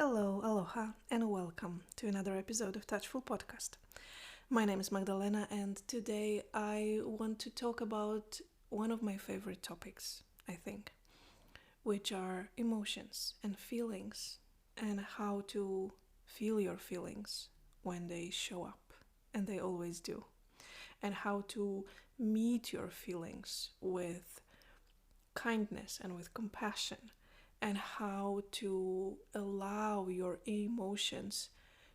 Hello, aloha, and welcome to another episode of Touchful Podcast. My name is Magdalena, and today I want to talk about one of my favorite topics, I think, which are emotions and feelings, and how to feel your feelings when they show up, and they always do, and how to meet your feelings with kindness and with compassion, and how to allow your emotions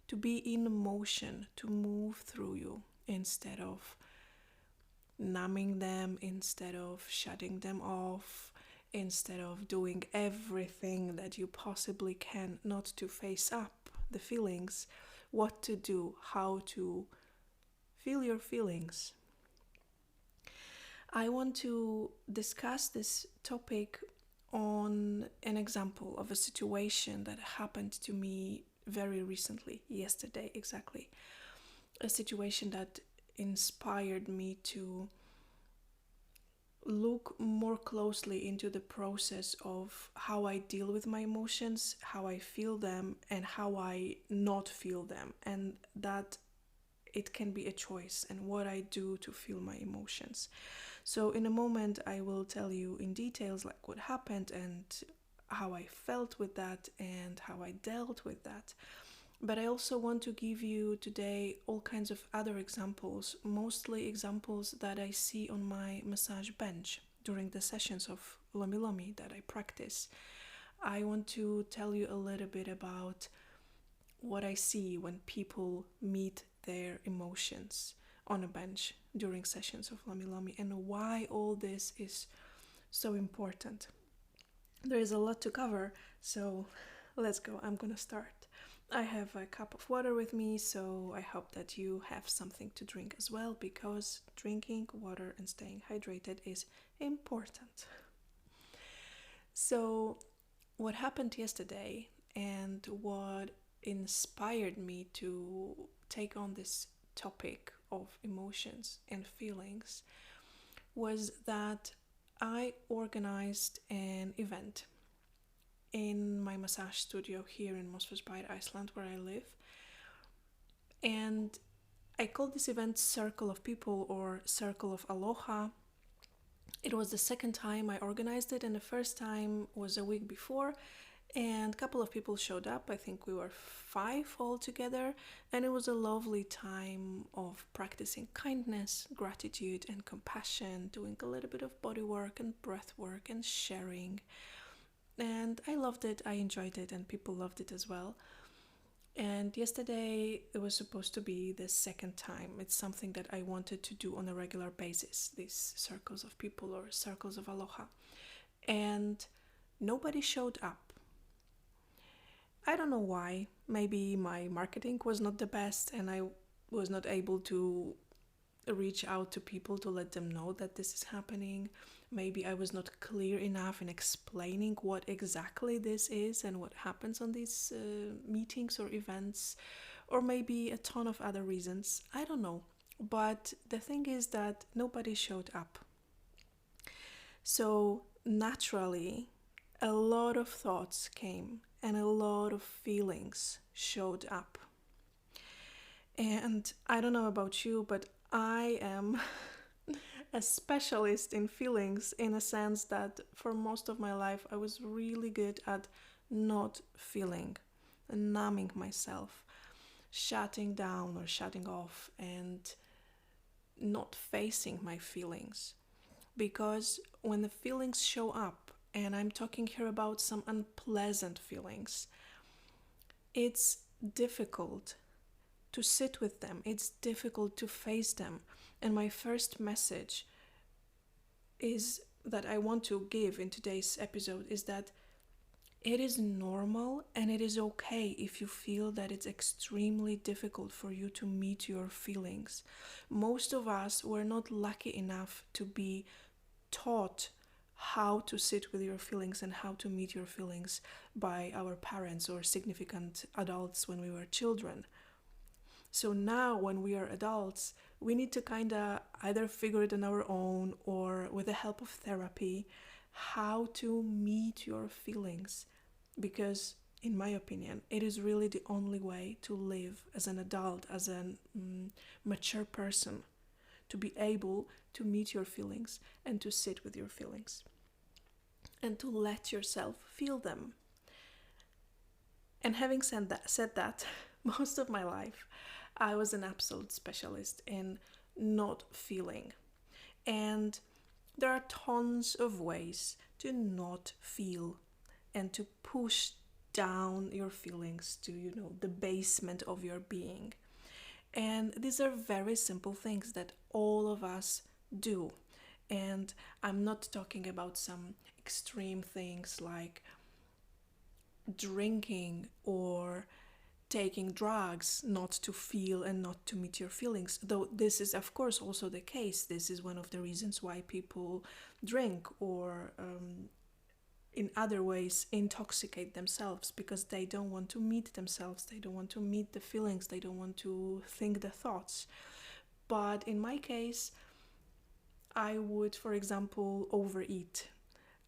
to be in motion, to move through you instead of numbing them, instead of shutting them off, instead of doing everything that you possibly can not to face up the feelings, what to do, how to feel your feelings. I want to discuss this topic on an example of a situation that happened to me very recently, yesterday exactly. A situation that inspired me to look more closely into the process of how I deal with my emotions, how I feel them, and how I not feel them, and that it can be a choice, and what I do to feel my emotions. So in a moment I will tell you in details like what happened and how I felt with that and how I dealt with that. But I also want to give you today all kinds of other examples, mostly examples that I see on my massage bench during the sessions of lomi that I practice. I want to tell you a little bit about what I see when people meet their emotions on a bench during sessions of lomi and why all this is so important. There is a lot to cover, so let's go. I'm gonna start. I have a cup of water with me, so I hope that you have something to drink as well, because drinking water and staying hydrated is important. So what happened yesterday and what inspired me to take on this topic of emotions and feelings was that I organized an event in my massage studio here in Mosfellsbær, Iceland, where I live. And I called this event Circle of People or Circle of Aloha. It was the second time I organized it, and the first time was a week before, and a couple of people showed up. I think we were 5 altogether, and it was a lovely time of practicing kindness, gratitude, and compassion, doing a little bit of body work and breath work and sharing. And I loved it, I enjoyed it, and people loved it as well. And yesterday it was supposed to be the second time. It's something that I wanted to do on a regular basis, these circles of people or circles of aloha. And nobody showed up. I don't know why. Maybe my marketing was not the best and I was not able to reach out to people to let them know that this is happening. Maybe I was not clear enough in explaining what exactly this is and what happens on these meetings or events, or maybe a ton of other reasons. I don't know. But the thing is that nobody showed up. So naturally, a lot of thoughts came and a lot of feelings showed up. And I don't know about you, but I am a specialist in feelings, in a sense that for most of my life I was really good at not feeling, numbing myself, shutting down or shutting off, and not facing my feelings. Because when the feelings show up, and I'm talking here about some unpleasant feelings, it's difficult to sit with them. It's difficult to face them. And my first message is that I want to give in today's episode is that it is normal and it is okay if you feel that it's extremely difficult for you to meet your feelings. Most of us were not lucky enough to be taught how to sit with your feelings and how to meet your feelings by our parents or significant adults when we were children. So now when we are adults, we need to kind of either figure it on our own or with the help of therapy how to meet your feelings, because in my opinion, it is really the only way to live as an adult, as a mature person, to be able to meet your feelings and to sit with your feelings and to let yourself feel them. And having said that, most of my life, I was an absolute specialist in not feeling. And there are tons of ways to not feel and to push down your feelings to, the basement of your being. And these are very simple things that all of us do. And I'm not talking about some extreme things like drinking or taking drugs not to feel and not to meet your feelings, though this is of course also the case. This is one of the reasons why people drink or in other ways intoxicate themselves, because they don't want to meet themselves, they don't want to meet the feelings, they don't want to think the thoughts. But in my case, I would, for example, overeat.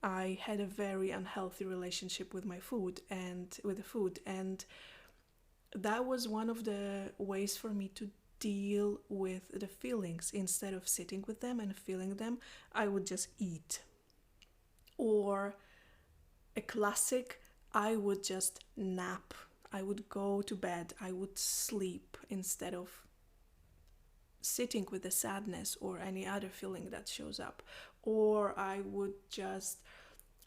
I had a very unhealthy relationship with my food and with the food, and that was one of the ways for me to deal with the feelings. Instead of sitting with them and feeling them, I would just eat. Or a classic, I would just nap. I would go to bed, I would sleep instead of sitting with the sadness or any other feeling that shows up. Or I would just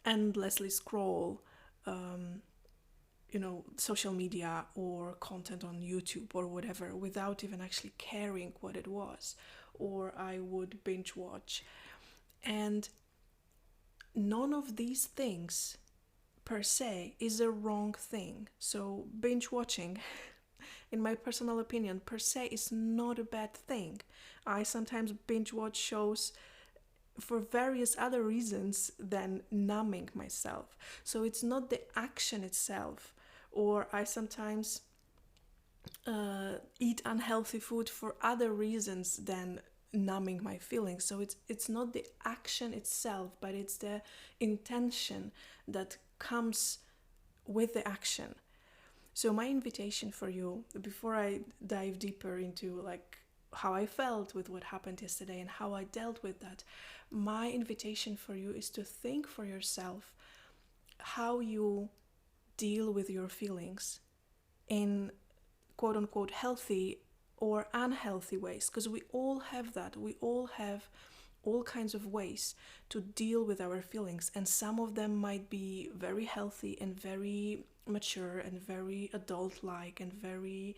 endlessly scroll social media or content on YouTube or whatever without even actually caring what it was. Or I would binge watch. And none of these things per se is a wrong thing. So binge watching, in my personal opinion, per se is not a bad thing. I sometimes binge watch shows for various other reasons than numbing myself. So it's not the action itself. Or I sometimes eat unhealthy food for other reasons than numbing my feelings. So it's not the action itself, but it's the intention that comes with the action. So my invitation for you, before I dive deeper into how I felt with what happened yesterday and how I dealt with that, my invitation for you is to think for yourself how you deal with your feelings in quote unquote healthy or unhealthy ways, because we all have that. We all have all kinds of ways to deal with our feelings, and some of them might be very healthy and very mature and very adult-like and very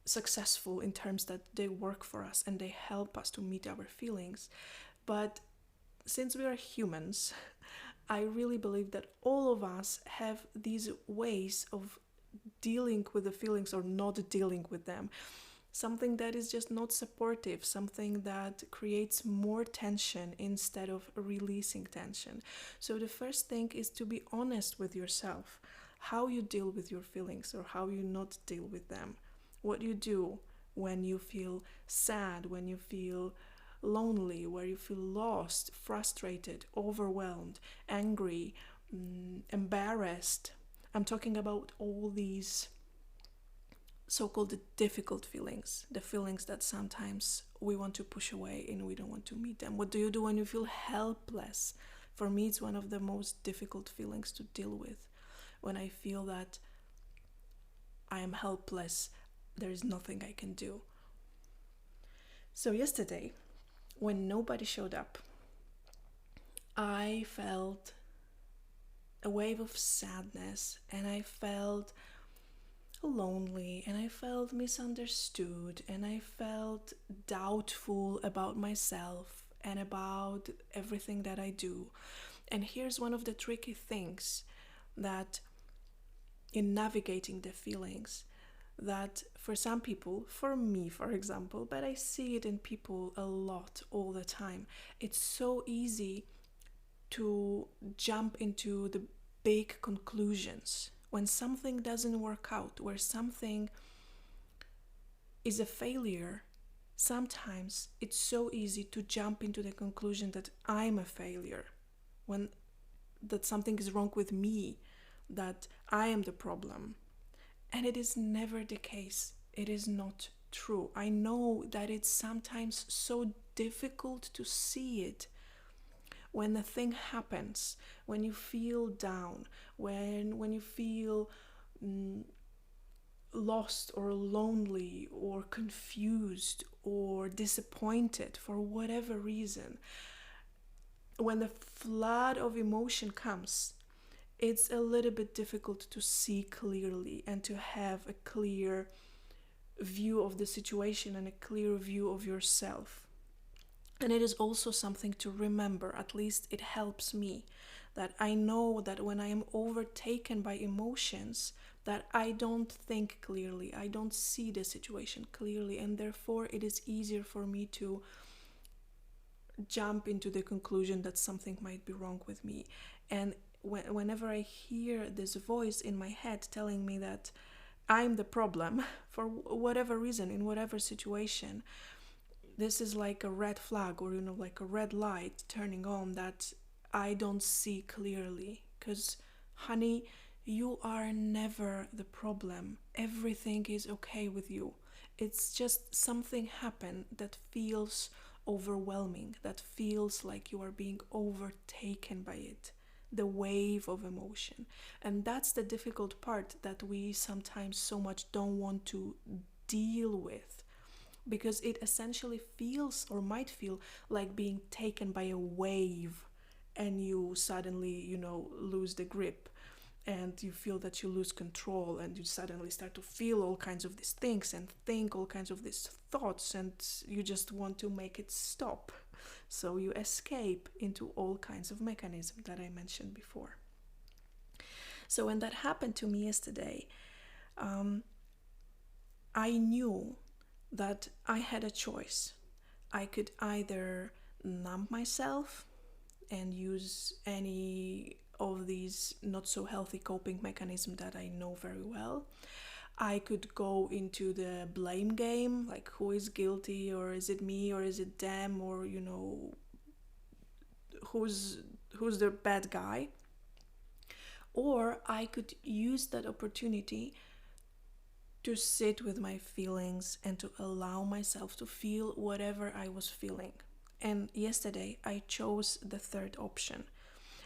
successful in terms that they work for us and they help us to meet our feelings. But since we are humans, I really believe that all of us have these ways of dealing with the feelings or not dealing with them. Something that is just not supportive, something that creates more tension instead of releasing tension. So the first thing is to be honest with yourself, how you deal with your feelings or how you not deal with them. What you do when you feel sad, when you feel lonely, where you feel lost, frustrated, overwhelmed, angry, embarrassed. I'm talking about all these so-called difficult feelings, the feelings that sometimes we want to push away and we don't want to meet them. What do you do when you feel helpless? For me, it's one of the most difficult feelings to deal with. When I feel that I am helpless, there is nothing I can do. So yesterday, when nobody showed up, I felt a wave of sadness, and I felt lonely, and I felt misunderstood, and I felt doubtful about myself and about everything that I do. And here's one of the tricky things that in navigating the feelings, that for some people, for me for example, but I see it in people a lot all the time, it's so easy to jump into the big conclusions when something doesn't work out, where something is a failure. Sometimes it's so easy to jump into the conclusion that I'm a failure, when that something is wrong with me, that I am the problem. And it is never the case. It is not true. I know that it's sometimes so difficult to see it when the thing happens, when you feel down, when you feel lost or lonely or confused or disappointed for whatever reason. When the flood of emotion comes, it's a little bit difficult to see clearly and to have a clear view of the situation and a clear view of yourself. And it is also something to remember, at least it helps me, that I know that when I am overtaken by emotions, that I don't think clearly, I don't see the situation clearly, and therefore it is easier for me to jump into the conclusion that something might be wrong with me. And whenever I hear this voice in my head telling me that I'm the problem for whatever reason, in whatever situation, this is like a red flag, or like a red light turning on that I don't see clearly. Because, honey, you are never the problem. Everything is okay with you. It's just something happened that feels overwhelming, that feels like you are being overtaken by it, the wave of emotion. And that's the difficult part that we sometimes so much don't want to deal with, because it essentially feels, or might feel, like being taken by a wave, and you suddenly, lose the grip, and you feel that you lose control, and you suddenly start to feel all kinds of these things and think all kinds of these thoughts, and you just want to make it stop. So you escape into all kinds of mechanisms that I mentioned before. So when that happened to me yesterday, I knew that I had a choice. I could either numb myself and use any of these not so healthy coping mechanisms that I know very well. I could go into the blame game, like who is guilty, or is it me, or is it them, or who's the bad guy. Or I could use that opportunity to sit with my feelings and to allow myself to feel whatever I was feeling. And yesterday I chose the third option.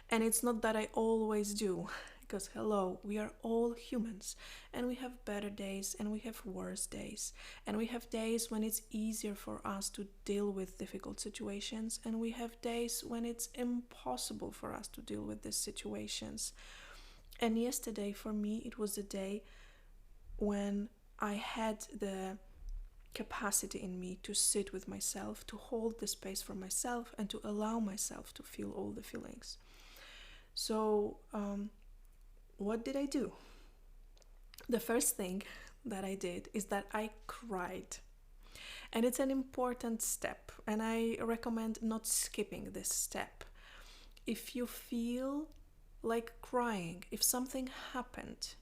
And it's not that I always do, because hello, we are all humans, and we have better days and we have worse days. And we have days when it's easier for us to deal with difficult situations, and we have days when it's impossible for us to deal with these situations. And yesterday for me it was the day when I had the capacity in me to sit with myself, to hold the space for myself, and to allow myself to feel all the feelings. So, what did I do? The first thing that I did is that I cried. And it's an important step, and I recommend not skipping this step. If you feel like crying, if something happened,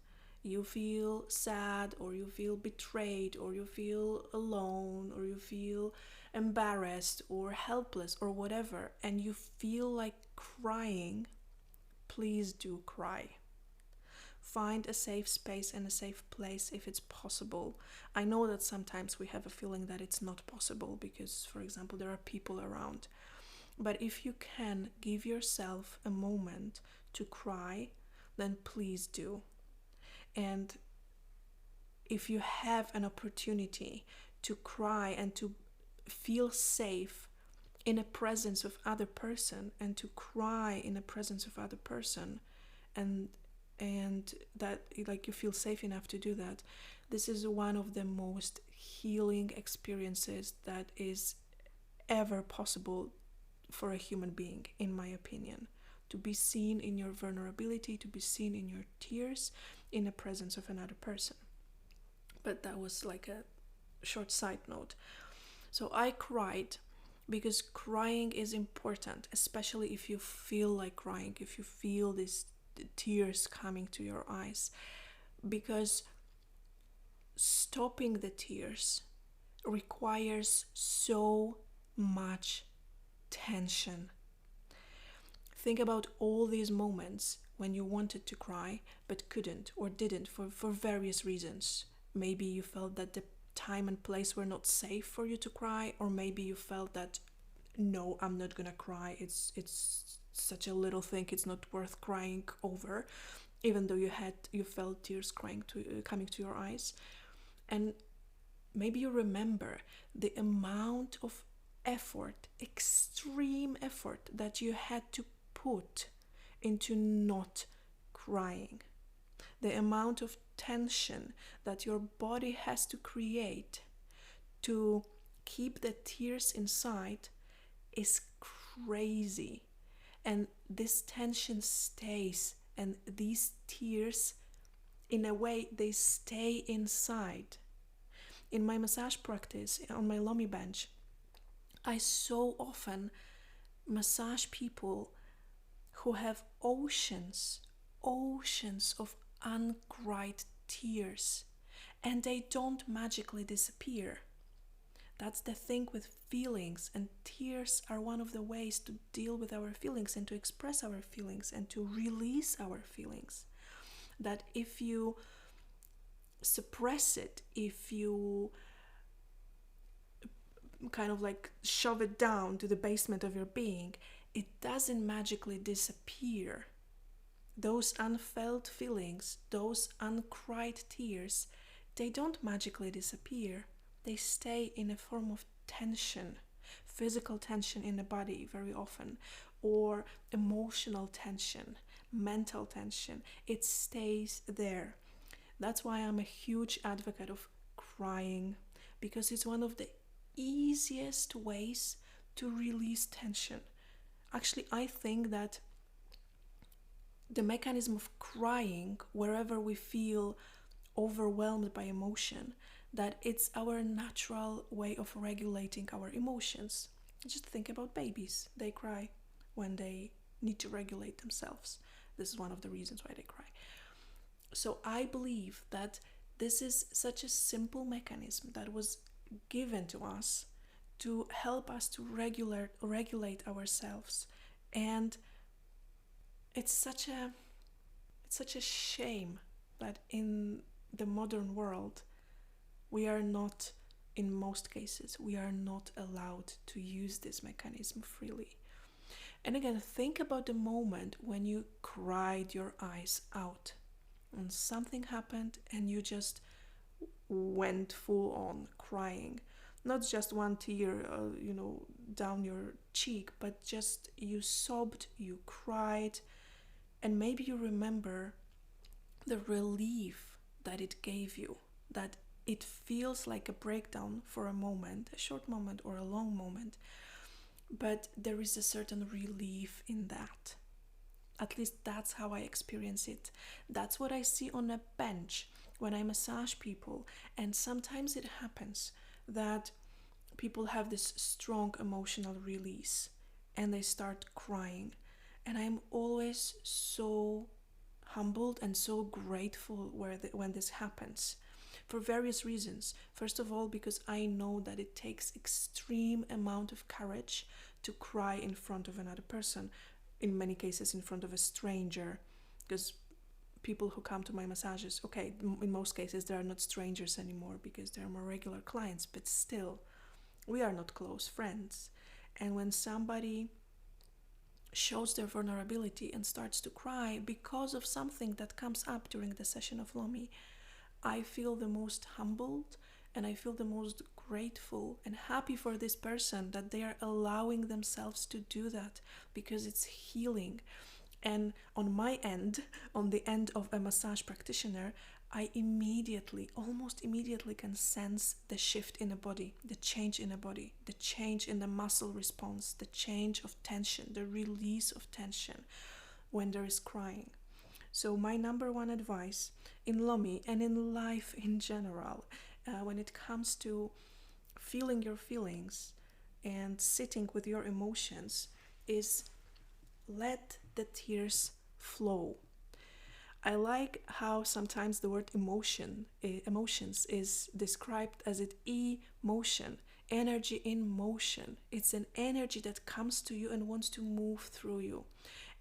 you feel sad, or you feel betrayed, or you feel alone, or you feel embarrassed or helpless or whatever, and you feel like crying, please do cry. Find a safe space and a safe place if it's possible. I know that sometimes we have a feeling that it's not possible because, for example, there are people around. But if you can give yourself a moment to cry, then please do. And if you have an opportunity to cry and to feel safe in a presence of other person, and to cry in a presence of other person, and that like you feel safe enough to do that, this is one of the most healing experiences that is ever possible for a human being, in my opinion. To be seen in your vulnerability, to be seen in your tears, in the presence of another person. But that was like a short side note. So I cried because crying is important, especially if you feel like crying, if you feel these tears coming to your eyes, because stopping the tears requires so much tension. Think about all these moments when you wanted to cry but couldn't or didn't for various reasons. Maybe you felt that the time and place were not safe for you to cry, or maybe you felt that no, I'm not gonna cry. It's such a little thing. It's not worth crying over, even though you felt tears coming to your eyes. And maybe you remember the amount of effort, extreme effort, that you had to put into not crying. The amount of tension that your body has to create to keep the tears inside is crazy. And this tension stays, and these tears, in a way, they stay inside. In my massage practice, on my lomi bench, I so often massage people who have oceans of uncried tears, and they don't magically disappear. That's the thing with feelings, and tears are one of the ways to deal with our feelings and to express our feelings and to release our feelings. That if you suppress it, if you kind of like shove it down to the basement of your being, it doesn't magically disappear. Those unfelt feelings, those uncried tears, they don't magically disappear. They stay in a form of tension, physical tension in the body very often, or emotional tension, mental tension. It stays there. That's why I'm a huge advocate of crying, because it's one of the easiest ways to release tension. Actually, I think that the mechanism of crying wherever we feel overwhelmed by emotion, that it's our natural way of regulating our emotions. Just think about babies. They cry when they need to regulate themselves. This is one of the reasons why they cry. So I believe that this is such a simple mechanism that was given to us to help us to regulate ourselves. And it's such a shame that in the modern world in most cases we are not allowed to use this mechanism freely. And again, think about the moment when you cried your eyes out and something happened and you just went full on crying. Not just one tear, down your cheek, but just you sobbed, you cried, and maybe you remember the relief that it gave you, that it feels like a breakdown for a moment, a short moment or a long moment, but there is a certain relief in that. At least that's how I experience it. That's what I see on a bench when I massage people. And sometimes it happens that people have this strong emotional release and they start crying. And I'm always so humbled and so grateful when this happens, for various reasons. First of all, because I know that it takes extreme amount of courage to cry in front of another person, in many cases in front of a stranger, because people who come to my massages, okay, in most cases they are not strangers anymore because they're more regular clients, but still, we are not close friends. And when somebody shows their vulnerability and starts to cry because of something that comes up during the session of Lomi, I feel the most humbled and I feel the most grateful and happy for this person that they are allowing themselves to do that, because it's healing. And on my end, on the end of a massage practitioner, I almost immediately can sense the shift in the body, the change in the body, the change in the muscle response, the change of tension, the release of tension when there is crying. So my number one advice in Lomi and in life in general, when it comes to feeling your feelings and sitting with your emotions, is let the tears flow. I like how sometimes the word emotions is described as an emotion, energy in motion. It's an energy that comes to you and wants to move through you.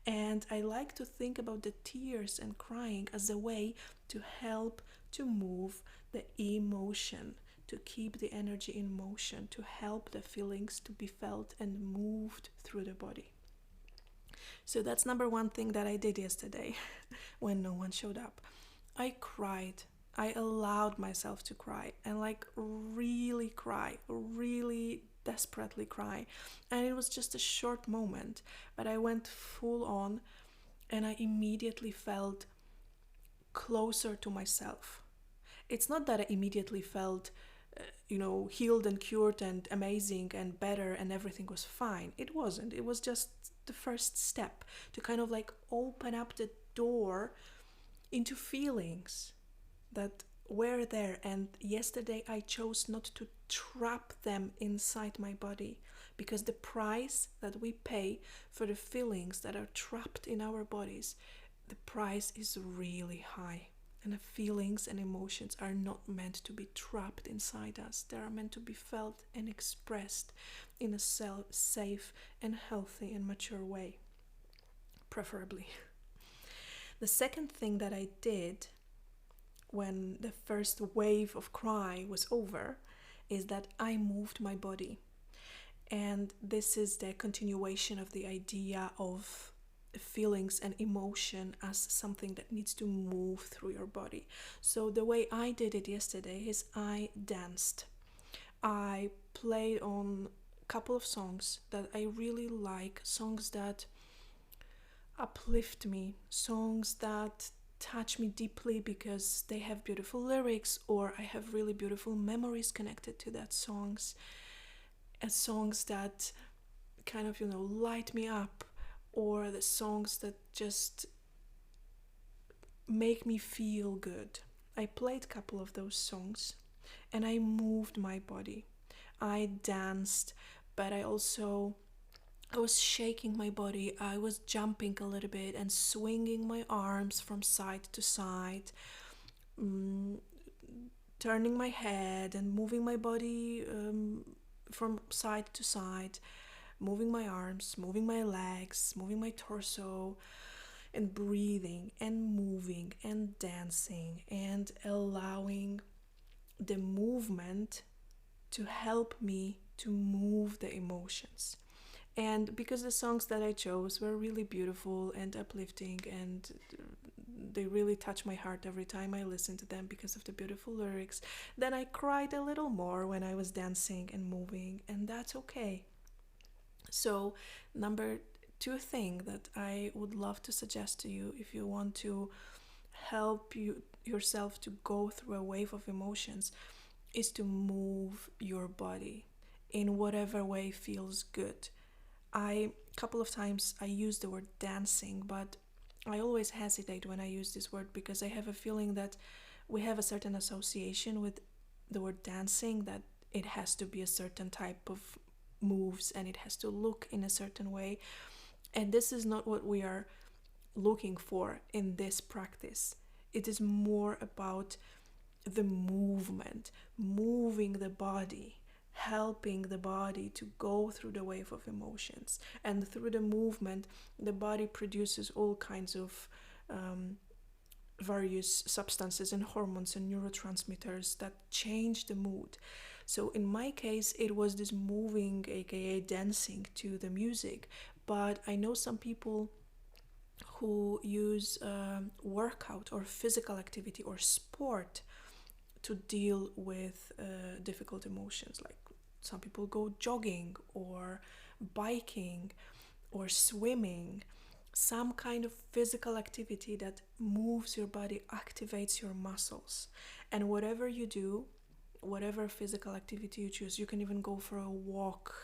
And I like to think about the tears and crying as a way to help to move the emotion, to keep the energy in motion, to help the feelings to be felt and moved through the body. So that's number one thing that I did yesterday when no one showed up. I cried. I allowed myself to cry and really cry, really desperately cry. And it was just a short moment, but I went full on and I immediately felt closer to myself. It's not that I immediately felt, healed and cured and amazing and better and everything was fine. It wasn't. It was just the first step to kind of open up the door into feelings that were there. And yesterday I chose not to trap them inside my body, because the price that we pay for the feelings that are trapped in our bodies, the price is really high. And the feelings and emotions are not meant to be trapped inside us. They are meant to be felt and expressed in a safe and healthy and mature way, preferably. The second thing that I did when the first wave of cry was over is that I moved my body. And this is the continuation of the idea of feelings and emotion as something that needs to move through your body. So the way I did it yesterday is I danced. I played on a couple of songs that I really like, songs that uplift me, songs that touch me deeply because they have beautiful lyrics, or I have really beautiful memories connected to that songs, and songs that kind of light me up, or the songs that just make me feel good. I played a couple of those songs and I moved my body. I danced, but I was shaking my body. I was jumping a little bit and swinging my arms from side to side, turning my head and moving my body from side to side, moving my arms, moving my legs, moving my torso, and breathing and moving and dancing and allowing the movement to help me to move the emotions. And because the songs that I chose were really beautiful and uplifting, and they really touch my heart every time I listen to them because of the beautiful lyrics, then I cried a little more when I was dancing and moving, and that's okay. So, number two thing that I would love to suggest to you, if you want to help yourself to go through a wave of emotions, is to move your body in whatever way feels good. A couple of times I use the word dancing, but I always hesitate when I use this word because I have a feeling that we have a certain association with the word dancing, that it has to be a certain type of moves and it has to look in a certain way. And this is not what we are looking for in this practice. It is more about the movement, moving the body, helping the body to go through the wave of emotions. And through the movement, the body produces all kinds of various substances and hormones and neurotransmitters that change the mood. So in my case, it was this moving, aka dancing to the music. But I know some people who use workout or physical activity or sport to deal with difficult emotions. Like some people go jogging or biking or swimming, some kind of physical activity that moves your body, activates your muscles. And whatever you do, whatever physical activity you choose, you can even go for a walk,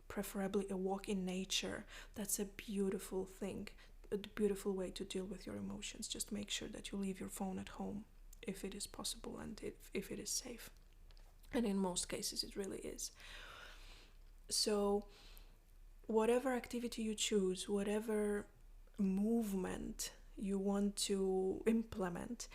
preferably a walk in nature. That's a beautiful thing, a beautiful way to deal with your emotions. Just make sure that you leave your phone at home if it is possible and if it is safe. And in most cases it really is. So whatever activity you choose, whatever movement you want to implement,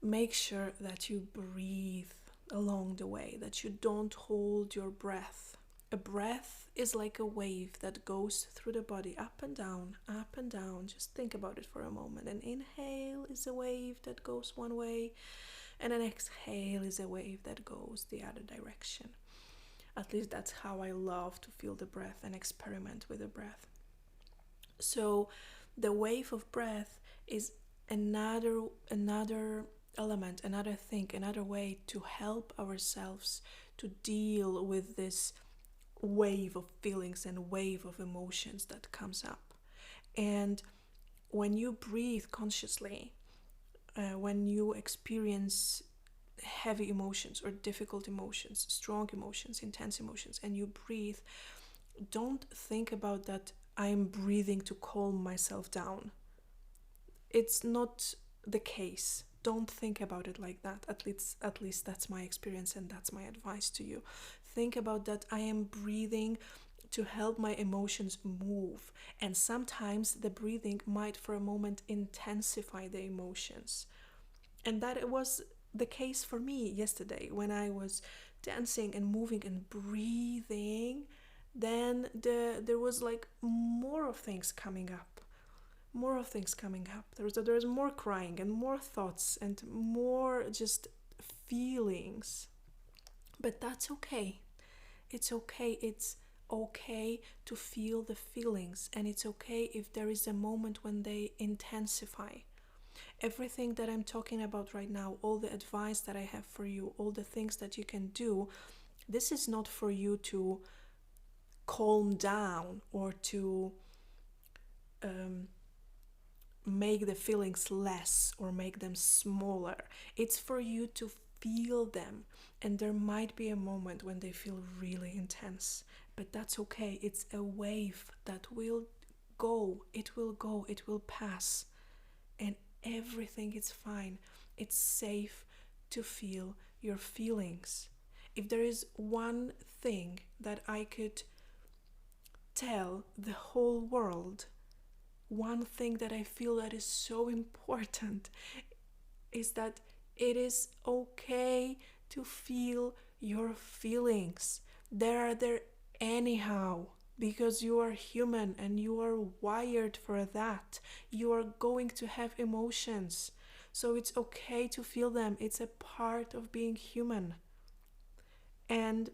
make sure that you breathe along the way, that you don't hold your breath A breath is like a wave that goes through the body, up and down, up and down. Just think about it for a moment. An inhale is a wave that goes one way, and an exhale is a wave that goes the other direction. At least that's how I love to feel the breath and experiment with the breath. So the wave of breath is another element, another thing, another way to help ourselves to deal with this wave of feelings and wave of emotions that comes up. And when you breathe consciously, when you experience heavy emotions or difficult emotions, strong emotions, intense emotions, and you breathe, don't think about that I'm breathing to calm myself down. It's not the case. Don't think about it like that. At least that's my experience, and that's my advice to you. Think about that I am breathing to help my emotions move. And sometimes the breathing might for a moment intensify the emotions. And that was the case for me yesterday when I was dancing and moving and breathing. Then there was like more of things coming up. There's more crying and more thoughts and more just feelings. But that's okay. It's okay. It's okay to feel the feelings, and it's okay if there is a moment when they intensify. Everything that I'm talking about right now, all the advice that I have for you, all the things that you can do, this is not for you to calm down or to make the feelings less or make them smaller. It's for you to feel them, and there might be a moment when they feel really intense, but that's okay. It's a wave that will go, it will pass, and everything is fine. It's safe to feel your feelings. If there is one thing that I could tell the whole world, one thing that I feel that is so important is that it is okay to feel your feelings. They are there anyhow, because you are human and you are wired for that. You are going to have emotions. So it's okay to feel them. It's a part of being human. And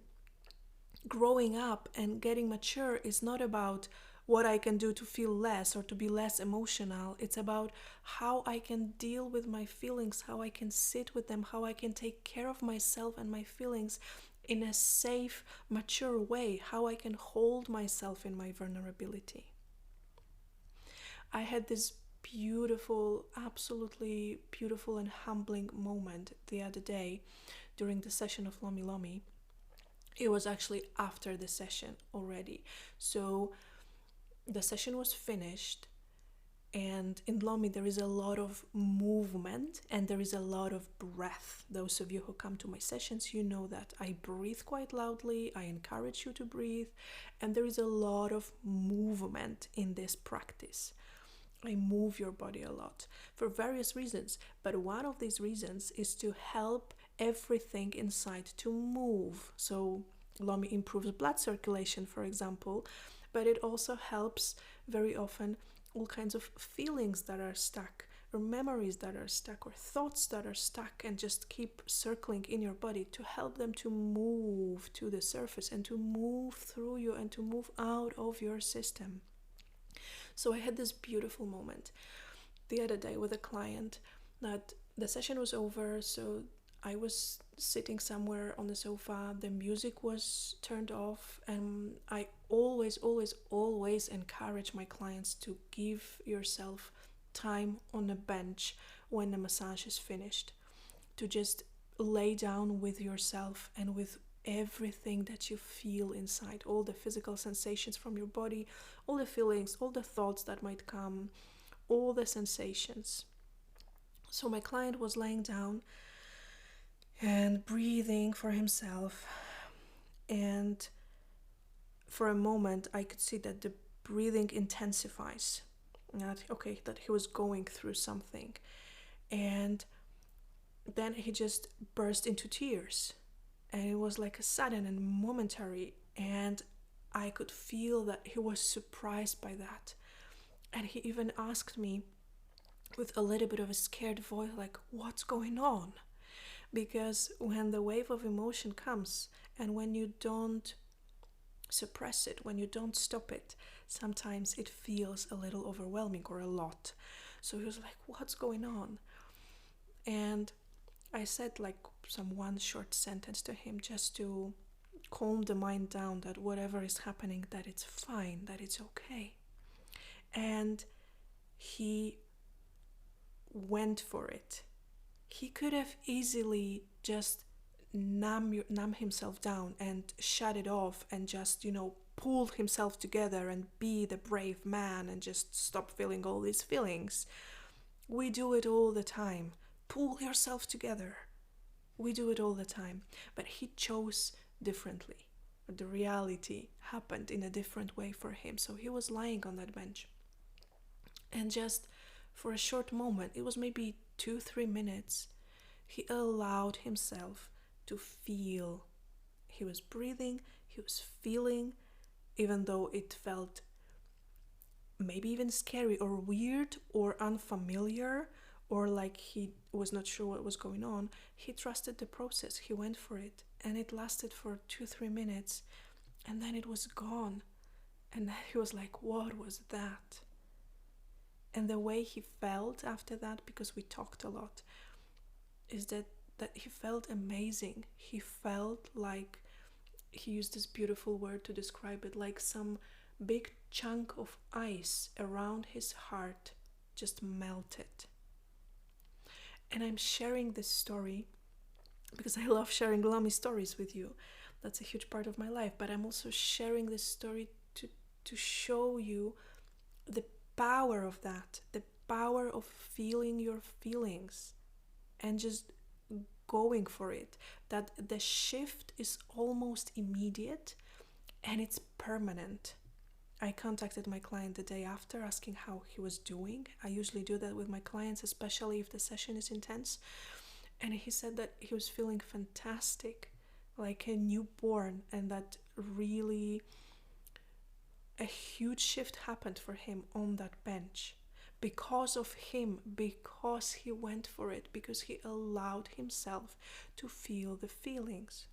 growing up and getting mature is not about what I can do to feel less or to be less emotional. It's about how I can deal with my feelings, how I can sit with them, how I can take care of myself and my feelings in a safe, mature way, how I can hold myself in my vulnerability. I had this beautiful, absolutely beautiful and humbling moment the other day during the session of Lomi Lomi. It was actually after the session already. So the session was finished, and in Lomi there is a lot of movement and there is a lot of breath. Those of you who come to my sessions, you know that I breathe quite loudly. I encourage you to breathe, and there is a lot of movement in this practice. I move your body a lot for various reasons, but one of these reasons is to help everything inside to move. So Lomi improves blood circulation, for example, but it also helps very often all kinds of feelings that are stuck, or memories that are stuck, or thoughts that are stuck and just keep circling in your body, to help them to move to the surface and to move through you and to move out of your system. So I had this beautiful moment the other day with a client that the session was over, so I was sitting somewhere on the sofa, the music was turned off, and I always encourage my clients to give yourself time on a bench when the massage is finished, to just lay down with yourself and with everything that you feel inside, all the physical sensations from your body, all the feelings, all the thoughts that might come, all the sensations. So my client was laying down and breathing for himself, and for a moment I could see that the breathing intensifies, that he was going through something, and then he just burst into tears, and it was like a sudden and momentary, And I could feel that he was surprised by that. And he even asked me with a little bit of a scared voice, like, what's going on? Because when the wave of emotion comes, and when you don't suppress it, when you don't stop it, sometimes it feels a little overwhelming or a lot. So he was like, what's going on? And I said like some one short sentence to him just to calm the mind down, that whatever is happening, that it's fine, that it's okay. And he went for it. He could have easily just numb himself down and shut it off and just, pull himself together and be the brave man and just stop feeling all these feelings. We do it all the time. Pull yourself together. We do it all the time. But he chose differently. The reality happened in a different way for him. So he was lying on that bench. And just for a short moment, it was maybe 2-3 minutes, he allowed himself to feel. He was breathing, he was feeling, even though it felt maybe even scary or weird or unfamiliar, or like he was not sure what was going on. He trusted the process. He went for it, and it lasted for 2-3 minutes, and then it was gone. And then he was like, what was that? And the way he felt after that, because we talked a lot, is that he felt amazing. He felt like, he used this beautiful word to describe it, like some big chunk of ice around his heart just melted. And I'm sharing this story because I love sharing lomi stories with you. That's a huge part of my life. But I'm also sharing this story to show you the power of that, the power of feeling your feelings and just going for it. That the shift is almost immediate and it's permanent. I contacted my client the day after asking how he was doing. I usually do that with my clients, especially if the session is intense. And he said that he was feeling fantastic, like a newborn, and that really a huge shift happened for him on that bench. Because of him, because he went for it, because he allowed himself to feel the feelings.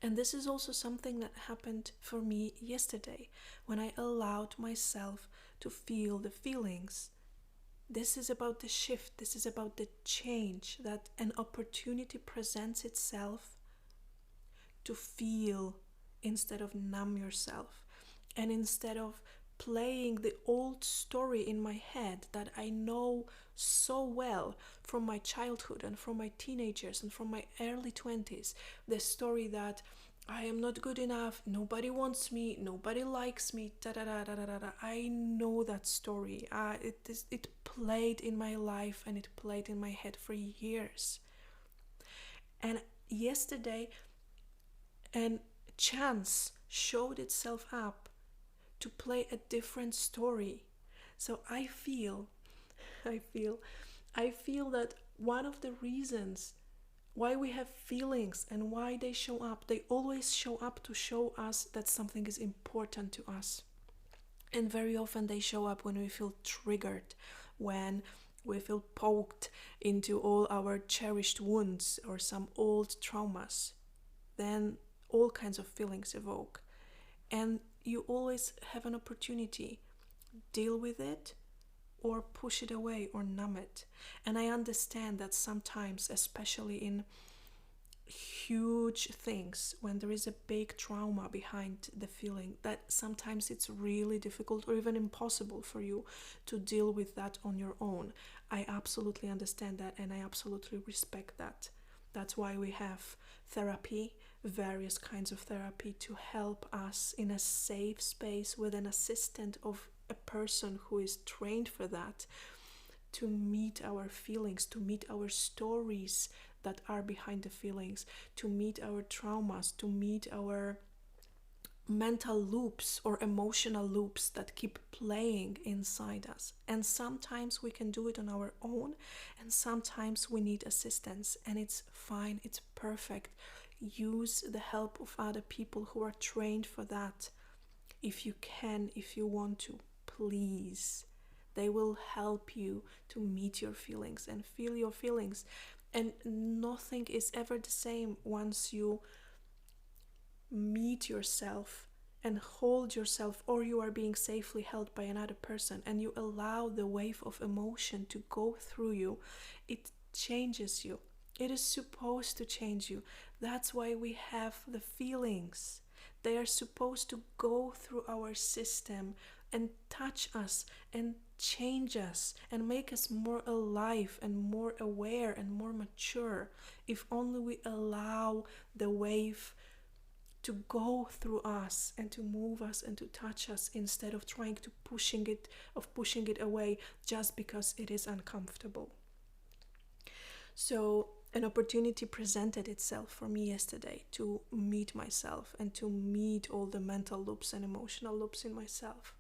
And this is also something that happened for me yesterday, when I allowed myself to feel the feelings. This is about the shift, this is about the change, that an opportunity presents itself to feel instead of numb yourself. And instead of playing the old story in my head that I know so well from my childhood and from my teenagers and from my early 20s, the story that I am not good enough, nobody wants me, nobody likes me, I know that story. It played in my life and it played in my head for years. And yesterday, a chance showed itself up to play a different story. So I feel that one of the reasons why we have feelings and why they show up, they always show up to show us that something is important to us. And very often they show up when we feel triggered, when we feel poked into all our cherished wounds or some old traumas. Then all kinds of feelings evoke. And you always have an opportunity. Deal with it or push it away or numb it. And I understand that sometimes, especially in huge things, when there is a big trauma behind the feeling, that sometimes it's really difficult or even impossible for you to deal with that on your own. I absolutely understand that, and I absolutely respect that. That's why we have therapy, various kinds of therapy, to help us in a safe space with an assistant of a person who is trained for that, to meet our feelings, to meet our stories that are behind the feelings, to meet our traumas, to meet our mental loops or emotional loops that keep playing inside us. And sometimes we can do it on our own, and sometimes we need assistance, and it's fine, it's perfect. Use the help of other people who are trained for that. If you can, if you want to, please. They will help you to meet your feelings and feel your feelings. And nothing is ever the same once you meet yourself and hold yourself, or you are being safely held by another person, and you allow the wave of emotion to go through you. It changes you. It is supposed to change you. That's why we have the feelings. They are supposed to go through our system and touch us and change us and make us more alive and more aware and more mature. If only we allow the wave to go through us and to move us and to touch us, instead of trying to pushing it away just because it is uncomfortable. So an opportunity presented itself for me yesterday to meet myself and to meet all the mental loops and emotional loops in myself.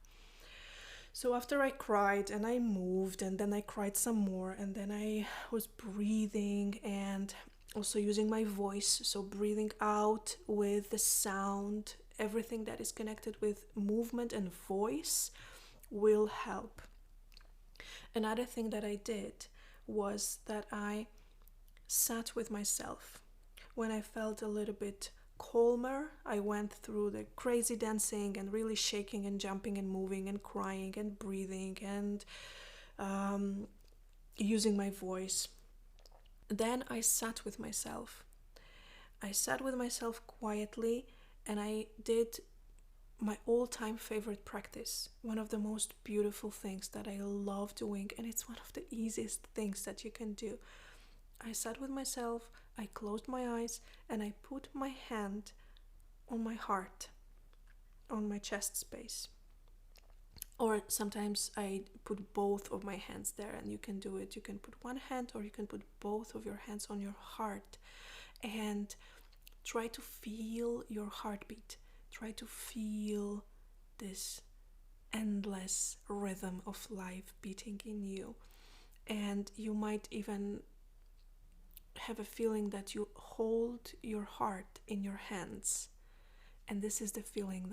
So after I cried and I moved, and then I cried some more, and then I was breathing and also using my voice, so breathing out with the sound, everything that is connected with movement and voice will help. Another thing that I did was that I sat with myself. When I felt a little bit calmer, I went through the crazy dancing and really shaking and jumping and moving and crying and breathing and using my voice. Then I sat with myself. I sat with myself quietly, and I did my all-time favorite practice, one of the most beautiful things that I love doing, and it's one of the easiest things that you can do. I sat with myself, I closed my eyes, and I put my hand on my heart, on my chest space. Or sometimes I put both of my hands there, and you can do it. You can put one hand, or you can put both of your hands on your heart and try to feel your heartbeat. Try to feel this endless rhythm of life beating in you. And you might even have a feeling that you hold your heart in your hands. And this is the feeling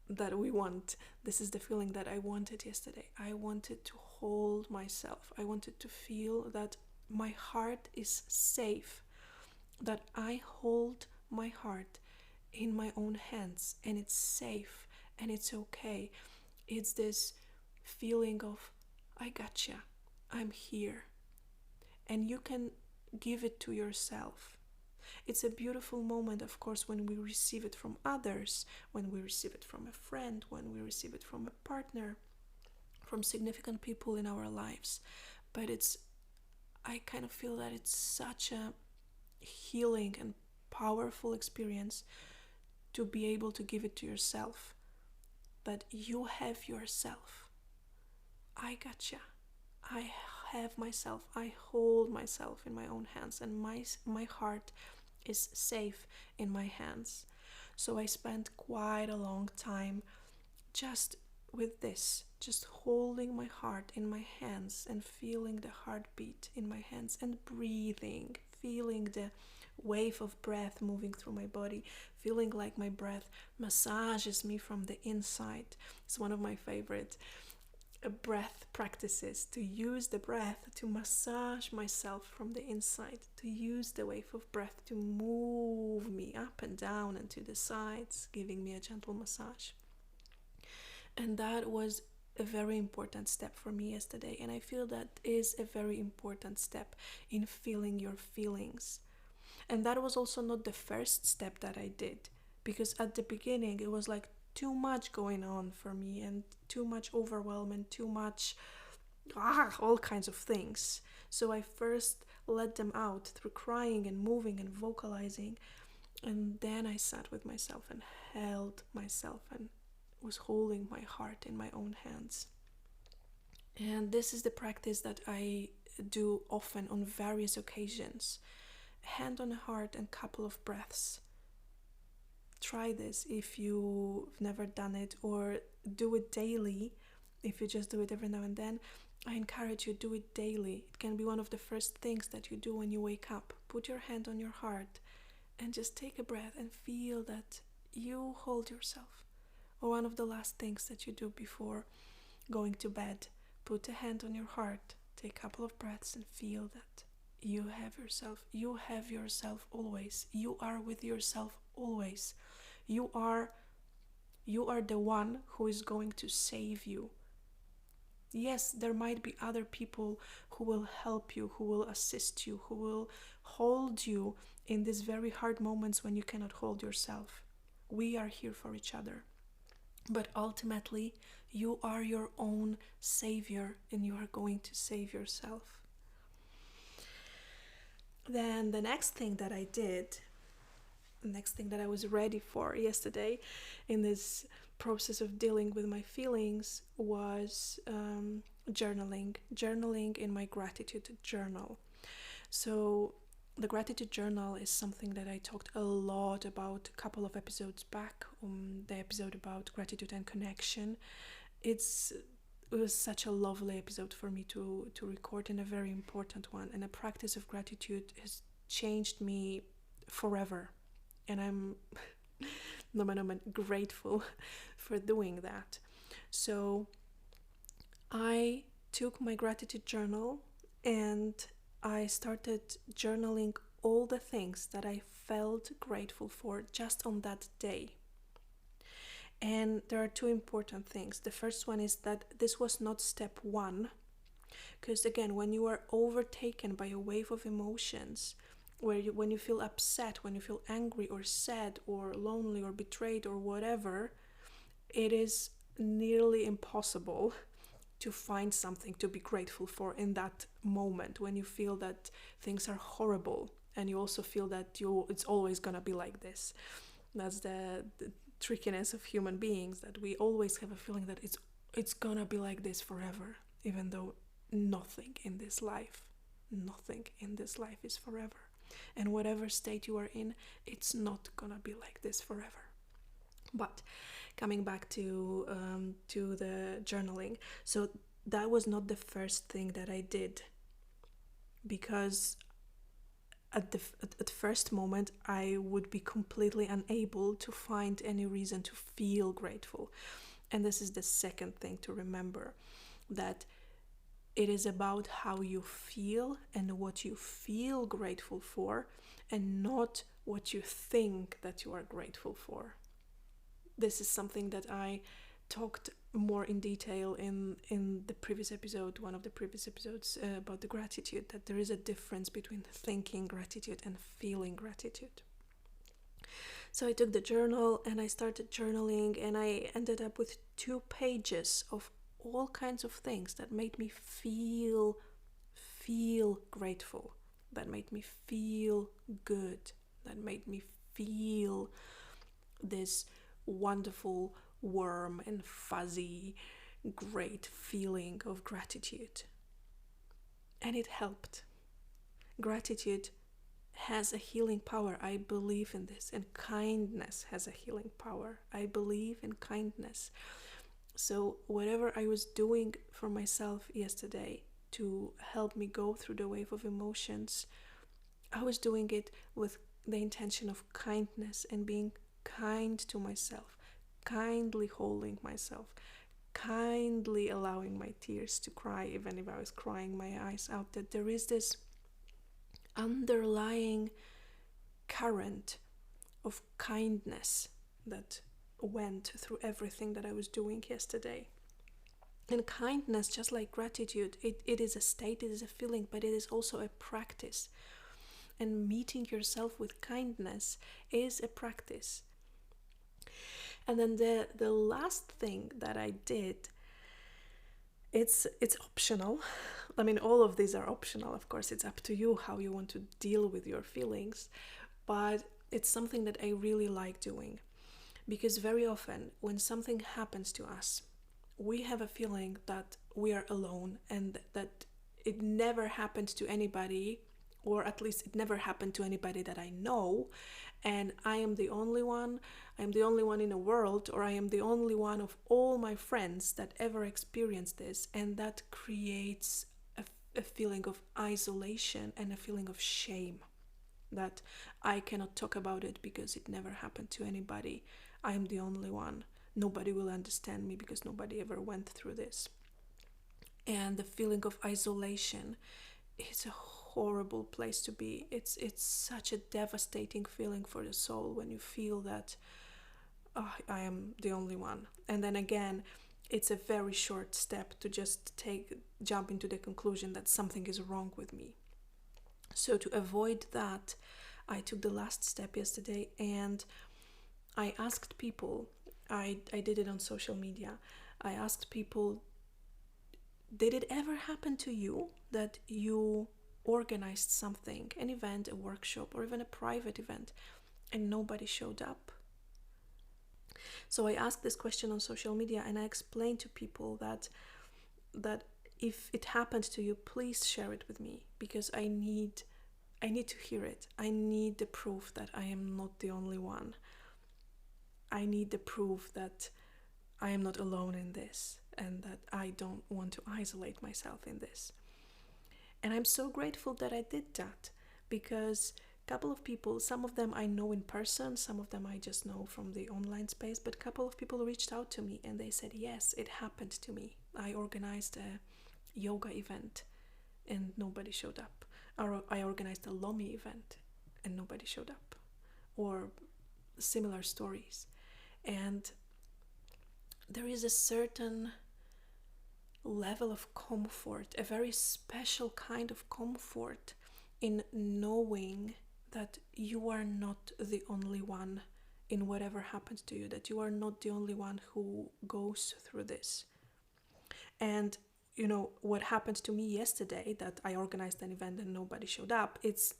that we want. This is the feeling that I wanted yesterday. I wanted to hold myself. I wanted to feel that my heart is safe, that I hold my heart in my own hands, and it's safe and it's okay. It's this feeling of, I gotcha, I'm here. And you can give it to yourself. It's a beautiful moment, of course, when we receive it from others, when we receive it from a friend, when we receive it from a partner, from significant people in our lives. But I kind of feel that it's such a healing and powerful experience to be able to give it to yourself. That you have yourself. I gotcha. I have myself. I hold myself in my own hands, and my heart is safe in my hands. So I spent quite a long time just with this, just holding my heart in my hands and feeling the heartbeat in my hands and breathing, feeling the wave of breath moving through my body, feeling like my breath massages me from the inside. It's one of my favorite breath practices, to use the breath to massage myself from the inside, to use the wave of breath to move me up and down and to the sides, giving me a gentle massage. And that was a very important step for me yesterday, and I feel that is a very important step in feeling your feelings. And that was also not the first step that I did, because at the beginning it was like too much going on for me, and too much overwhelm, and too much all kinds of things. So I first let them out through crying and moving and vocalizing, and then I sat with myself and held myself and was holding my heart in my own hands. And this is the practice that I do often on various occasions. Hand on the heart and couple of breaths. Try this if you've never done it, or do it daily. If you just do it every now and then, I encourage you, do it daily. It can be one of the first things that you do when you wake up. Put your hand on your heart and just take a breath and feel that you hold yourself. Or one of the last things that you do before going to bed, put a hand on your heart, take a couple of breaths and feel that you have yourself. You have yourself always. You are with yourself always. You are the one who is going to save you. Yes, there might be other people who will help you, who will assist you, who will hold you in these very hard moments when you cannot hold yourself. We are here for each other. But ultimately, you are your own savior and you are going to save yourself. Then the next thing that I did, the next thing that I was ready for yesterday in this process of dealing with my feelings was journaling in my gratitude journal. So the gratitude journal is something that I talked a lot about a couple of episodes back, the episode about gratitude and connection. It was such a lovely episode for me to record, and a very important one, and a practice of gratitude has changed me forever, and I'm grateful for doing that. So I took my gratitude journal and I started journaling all the things that I felt grateful for just on that day. And there are two important things. The first one is that this was not step one, because again, when you are overtaken by a wave of emotions, when you feel upset, when you feel angry or sad or lonely or betrayed or whatever, it is nearly impossible to find something to be grateful for in that moment when you feel that things are horrible and you also feel that it's always gonna be like this. That's the trickiness of human beings, that we always have a feeling that it's gonna be like this forever, even though nothing in this life is forever. And whatever state you are in, it's not gonna be like this forever. But coming back to the journaling, so that was not the first thing that I did, because at first moment I would be completely unable to find any reason to feel grateful. And this is the second thing to remember, that it is about how you feel and what you feel grateful for, and not what you think that you are grateful for. This is something that I talked more in detail in the previous episode, one of the previous episodes about the gratitude, that there is a difference between thinking gratitude and feeling gratitude. So I took the journal and I started journaling, and I ended up with 2 pages of all kinds of things that made me feel grateful, that made me feel good, that made me feel this wonderful, warm and fuzzy, great feeling of gratitude. And it helped. Gratitude has a healing power. I believe in this. And kindness has a healing power. I believe in kindness. So whatever I was doing for myself yesterday to help me go through the wave of emotions, I was doing it with the intention of kindness and being kind to myself, kindly holding myself, kindly allowing my tears to cry, even if I was crying my eyes out, that there is this underlying current of kindness that went through everything that I was doing yesterday. And kindness, just like gratitude, it is a state, it is a feeling, but it is also a practice. And meeting yourself with kindness is a practice. And then the last thing that I did, it's optional. I mean, all of these are optional, of course. It's up to you how you want to deal with your feelings. But it's something that I really like doing. Because very often when something happens to us, we have a feeling that we are alone and that it never happened to anybody, or at least it never happened to anybody that I know, and I am the only one in the world, or I am the only one of all my friends that ever experienced this, and that creates a feeling of isolation and a feeling of shame. that I cannot talk about it because it never happened to anybody. I am the only one. Nobody will understand me because nobody ever went through this. And the feeling of isolation is a horrible place to be. It's such a devastating feeling for the soul when you feel that I am the only one. And then again, it's a very short step to just jump into the conclusion that something is wrong with me. So to avoid that, I took the last step yesterday and I asked people, I did it on social media, I asked people, did it ever happen to you that you organized something, an event, a workshop, or even a private event, and nobody showed up? So I asked this question on social media and I explained to people that if it happened to you, please share it with me, because I need to hear it. I need the proof that I am not the only one. I need the proof that I am not alone in this and that I don't want to isolate myself in this. And I'm so grateful that I did that, because a couple of people, some of them I know in person, some of them I just know from the online space, but a couple of people reached out to me and they said, yes, it happened to me. I organized a yoga event and nobody showed up. Or I organized a lomi event and nobody showed up. Or similar stories. And there is a certain level of comfort, a very special kind of comfort in knowing that you are not the only one in whatever happens to you, that you are not the only one who goes through this. And what happened to me yesterday, that I organized an event and nobody showed up, it's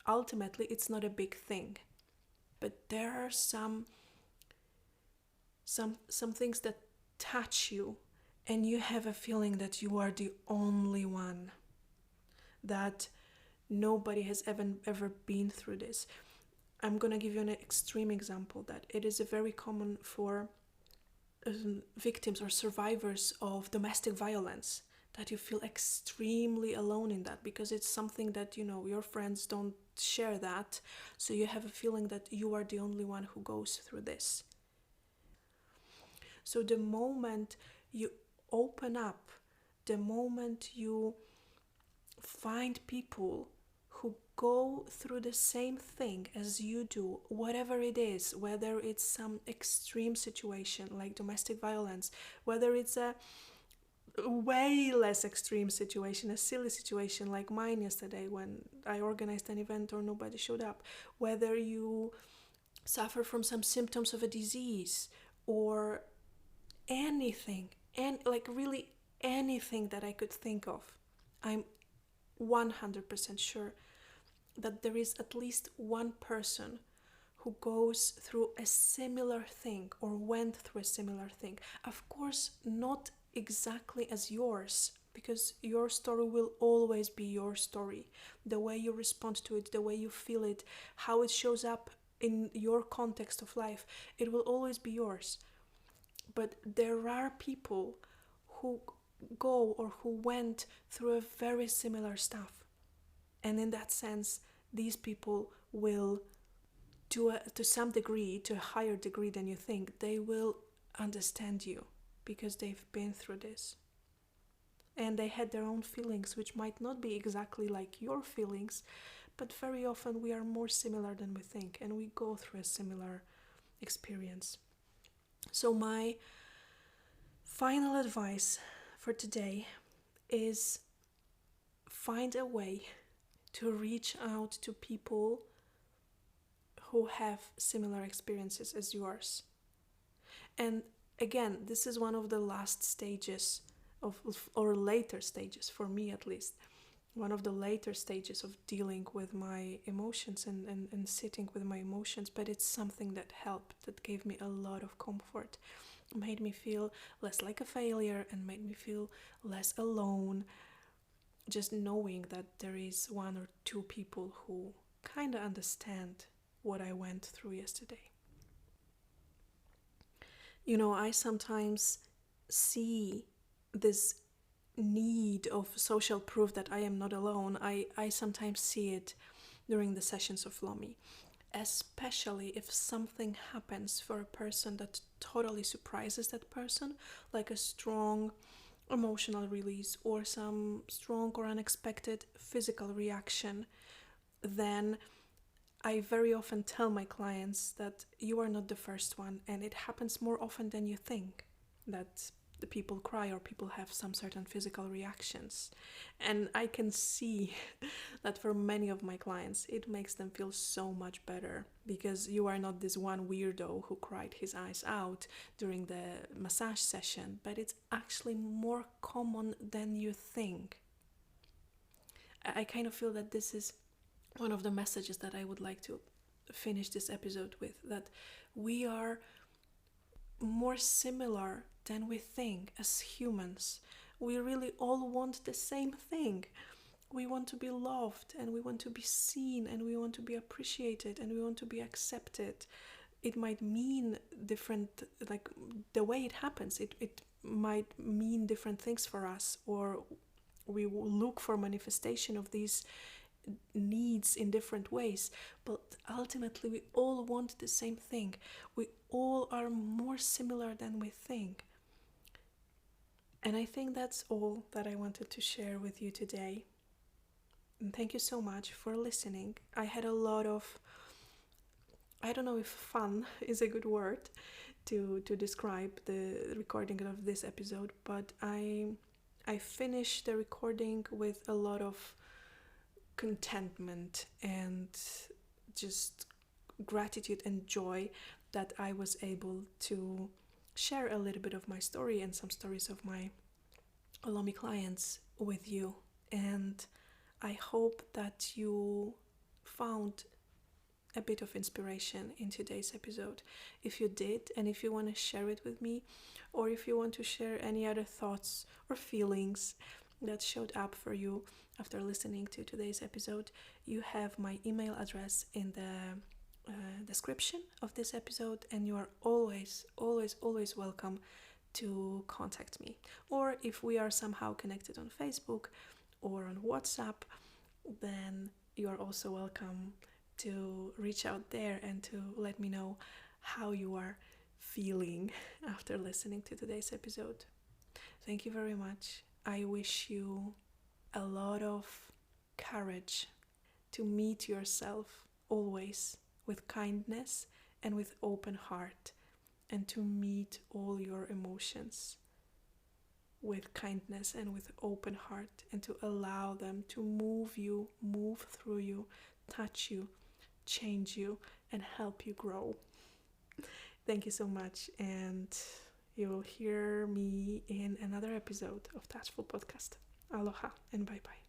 ultimately it's not a big thing, but there are some things that touch you and you have a feeling that you are the only one, that nobody has ever been through this. I'm gonna give you an extreme example that it is very common for victims or survivors of domestic violence, that you feel extremely alone in that, because it's something that your friends don't share that, so you have a feeling that you are the only one who goes through this. So the moment you open up, the moment you find people who go through the same thing as you do, whatever it is, whether it's some extreme situation like domestic violence, whether it's a way less extreme situation, a silly situation like mine yesterday when I organized an event or nobody showed up, whether you suffer from some symptoms of a disease or anything, and like really anything that I could think of, I'm 100% sure that there is at least one person who goes through a similar thing or went through a similar thing. Of course, not exactly as yours, because your story will always be your story. The way you respond to it, the way you feel it, how it shows up in your context of life, it will always be yours. But there are people who go or who went through a very similar stuff. And in that sense, these people will, to some degree, to a higher degree than you think, they will understand you because they've been through this. And they had their own feelings, which might not be exactly like your feelings, but very often we are more similar than we think, and we go through a similar experience. So my final advice for today is find a way to reach out to people who have similar experiences as yours. And again, this is one of the last stages or later stages, for me at least, one of the later stages of dealing with my emotions and sitting with my emotions, but it's something that helped, that gave me a lot of comfort, made me feel less like a failure and made me feel less alone, just knowing that there is one or two people who kind of understand what I went through yesterday. I sometimes see this need of social proof that I am not alone. I sometimes see it during the sessions of Lomi, especially if something happens for a person that totally surprises that person, like a strong emotional release or some strong or unexpected physical reaction. Then I very often tell my clients that you are not the first one, and it happens more often than you think that the people cry or people have some certain physical reactions. And I can see that for many of my clients it makes them feel so much better, because you are not this one weirdo who cried his eyes out during the massage session, but it's actually more common than you think. I kind of feel that this is one of the messages that I would like to finish this episode with, that we are more similar than we think as humans. We really all want the same thing. We want to be loved, and we want to be seen, and we want to be appreciated, and we want to be accepted. It might mean different, like the way it happens, it might mean different things for us, or we will look for manifestation of these needs in different ways, but ultimately we all want the same thing. We all are more similar than we think. And I think that's all that I wanted to share with you today. And thank you so much for listening. I had a lot of, I don't know if fun is a good word to describe the recording of this episode, but I finished the recording with a lot of contentment and just gratitude and joy that I was able to share a little bit of my story and some stories of my Lomi clients with you. And I hope that you found a bit of inspiration in today's episode. If you did, and if you want to share it with me, or if you want to share any other thoughts or feelings that showed up for you after listening to today's episode, you have my email address in the description of this episode, and you are always welcome to contact me. Or if we are somehow connected on Facebook or on WhatsApp, then you are also welcome to reach out there and to let me know how you are feeling after listening to today's episode. Thank you very much. I wish you a lot of courage to meet yourself always with kindness and with open heart, and to meet all your emotions with kindness and with open heart, and to allow them to move you, move through you, touch you, change you, and help you grow. Thank you so much, and you will hear me in another episode of Touchful Podcast. Aloha and bye-bye.